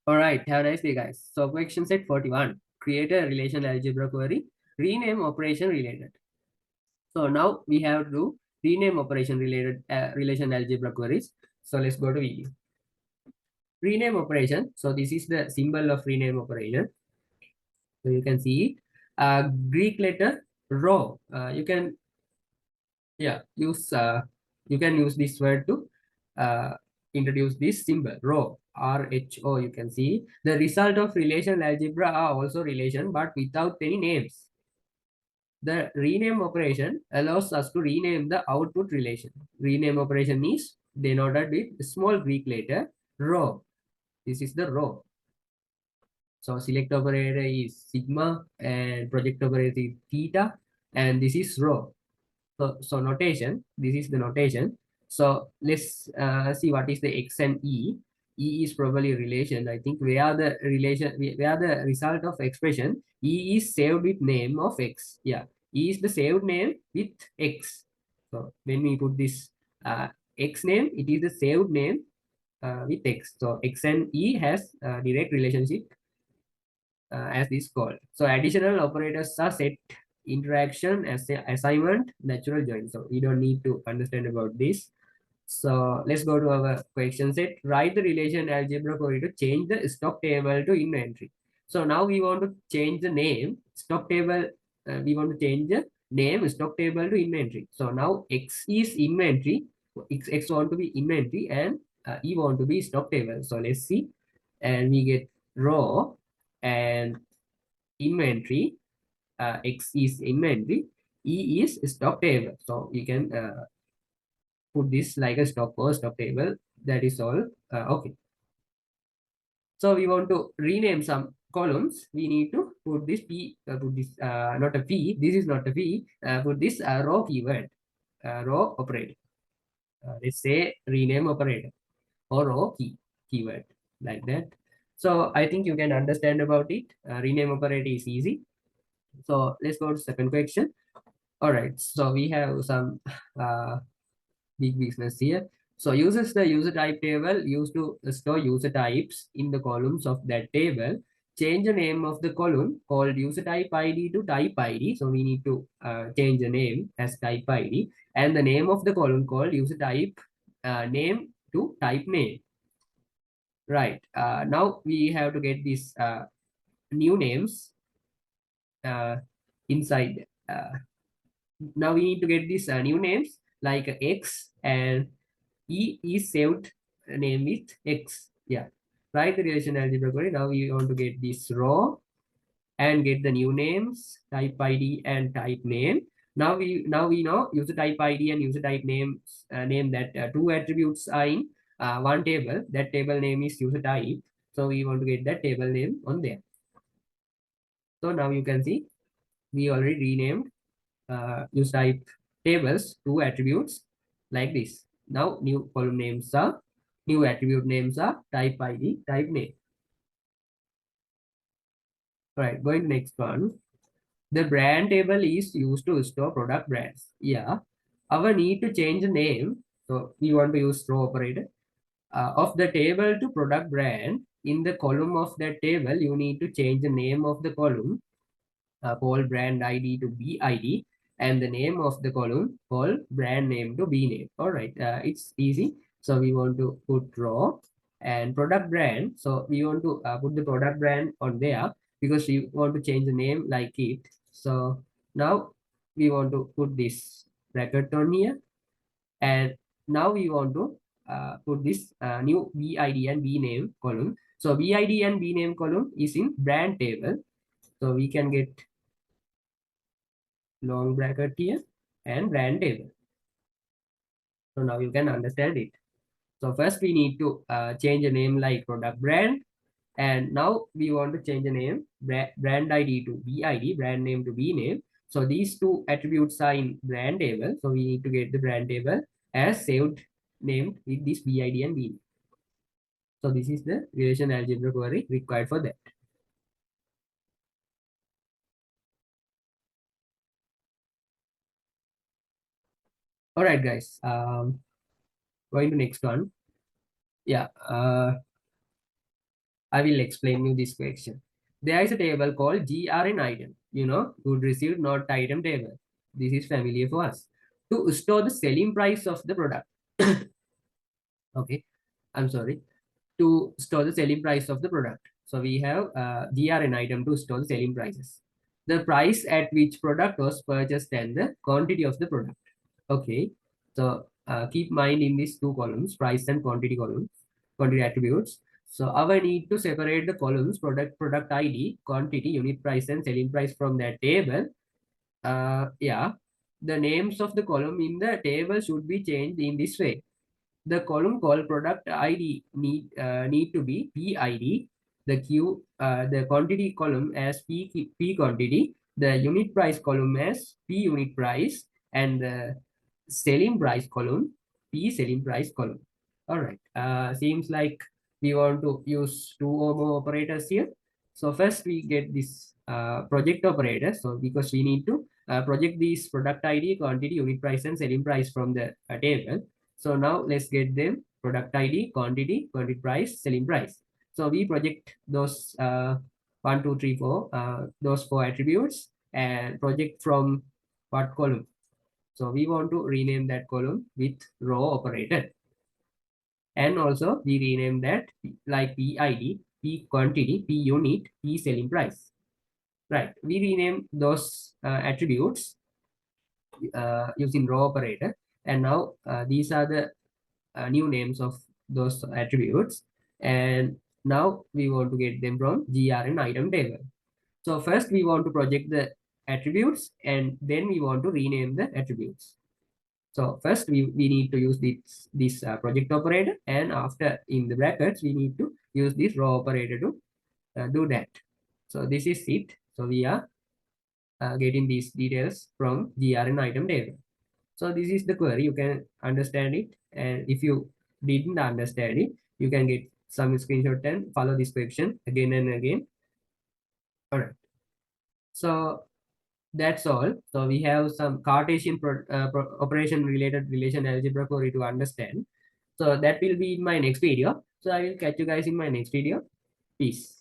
All right, have a nice day, guys. So, question set 41, create a relational algebra query, rename operation related. So, now we have to rename operation related relation algebra queries. So, let's go to video. Rename operation. So, this is the symbol of rename operation. So, you can see it. Greek letter rho. You can use this word to uh, introduce this symbol rho, rho. You can see the result of relational algebra are also relation but without any names. The rename operation allows us to rename the output relation. Rename operation is denoted with small Greek letter rho. This is the rho. So select operator is sigma and project operator is theta, and this is rho. So notation, this is the notation. So let's see what is the x and e. E is probably relation. I think where the relation, where the result of expression, e is saved with name of x. Yeah, e is the saved name with x. So when we put this x name, it is the saved name with x. So x and e has direct relationship as this called. So additional operators are set, interaction, assignment, natural join. So we don't need to understand about this. So let's go to our question set. Write the relation algebra query to change the stock table to inventory. So now we want to change the name stock table. We want to change the name stock table to inventory. So now X is inventory. X want to be inventory and E want to be stock table. So let's see. And we get row and inventory. X is inventory. E is stock table. So we can put this like a stock or stock table. That is all. Okay. So we want to rename some columns. We need to put this p, put this not a p. This is not a p. Put this row keyword, row operator. Let's say rename operator or row keyword like that. So I think you can understand about it. Rename operator is easy. So let's go to second question. All right. So we have some uh, big business here. So uses the user type table used to store user types in the columns of that table. Change the name of the column called user type ID to type ID. So we need to change the name as type ID and the name of the column called user type name to type name. Right. Now we have to get these new names inside. Now we need to get these new names like X and E is saved name with X. Yeah. Write the relational algebra query. Now we want to get this row and get the new names, type ID and type name. Now we know user type ID and user type names name that two attributes are in one table. That table name is user type. So we want to get that table name on there. So now you can see we already renamed user type tables two attributes like this. Now new column names are, new attribute names are type ID, type name. Right, going to next one. The brand table is used to store product brands. Yeah, our need to change the name. So we want to use row operator of the table to product brand. In the column of that table, you need to change the name of the column called brand ID to BID and the name of the column called brand name to B name. All right, it's easy. So we want to put row and product brand. So we want to put the product brand on there because we want to change the name like it. So now we want to put this bracket on here and now we want to put this new BID and B name column. So BID and B name column is in brand table. So we can get long bracket here and brand table. So now you can understand it. So first we need to change a name like product brand. And now we want to change the name brand ID to BID, brand name to B name. So these two attributes are in brand table. So we need to get the brand table as saved named with this BID and B name. So this is the relational algebra query required for that. All right, guys. Going to next one. Yeah. I will explain you this question. There is a table called GRN item. Good received not item table. This is familiar for us. To store the selling price of the product. Okay, I'm sorry. To store the selling price of the product. So we have GRN item to store the selling prices. The price at which product was purchased and the quantity of the product. Okay, so keep mind in these two columns, price and quantity columns, quantity attributes. So our need to separate the columns, product ID, quantity, unit price, and selling price from that table. Yeah, the names of the column in the table should be changed in this way. The column called product ID need to be PID. The quantity column as P quantity. The unit price column as P unit price, and the selling price column P selling price column. All right. Seems like we want to use two or more operators here. So first we get this project operator. So because we need to project these product ID, quantity, unit price, and selling price from the table. So now let's get them product ID, quantity price, selling price. So we project those 1, 2, 3, 4, those 4 attributes and project from what column? So we want to rename that column with row operator. And also we rename that like PID, P quantity, P unit, P selling price. Right. We rename those attributes using row operator. And now these are the new names of those attributes, and now we want to get them from GRN item table. So first we want to project the attributes, and then we want to rename the attributes. So first we need to use this project operator, and after in the brackets we need to use this row operator to do that. So this is it. So we are getting these details from GRN item table. So this is the query. You can understand it, and if you didn't understand it, you can get some screenshot and follow this question again and again. All right. So that's all. So we have some Cartesian operation related relational algebra query to understand. So that will be in my next video. So I will catch you guys in my next video. Peace.